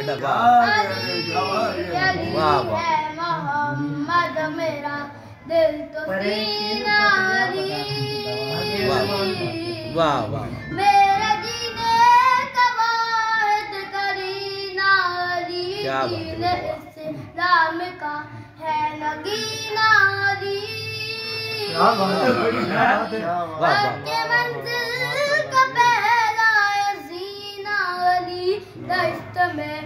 बेटा वाह वाह वाह मोहम्मद मेरा दिल तो सीना वाह वाह मेरा जीने का वाहिद करीना क्या बात है दीन इस्लाम का है नगीना के मंजिल का पहला जीना दस्त में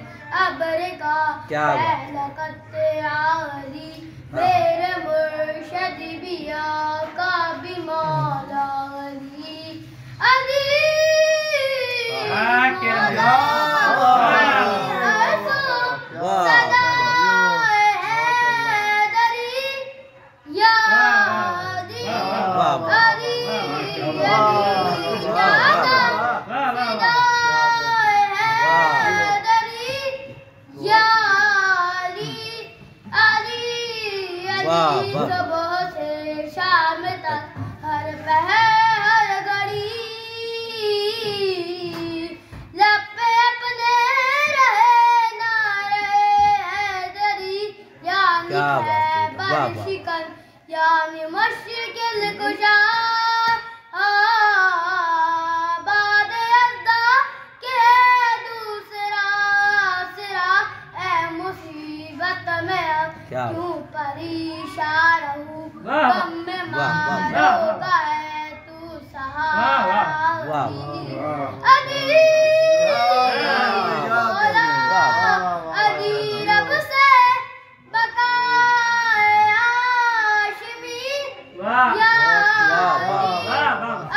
अबर का पहला कत्यारी मेरे मुर्शद भी आका भी मौला अली अली सुबह से शाम तक हर पहर हर घड़ी लब पे अपने रहे नारे हैदरी यानी खैबर शिकन यानी मुश्किल कुशा बाद अज़्दा के दूसरा सिरा ए मुसीबत में अब क्यों परेशान रहूं गम में मारोगा है तू सहारा अली मौला अली रब से बकाए हाशिमी या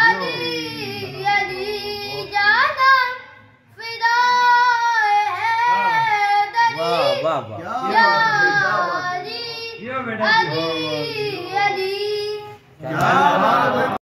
अली अली जानम फिदाए हैदरी या अली अली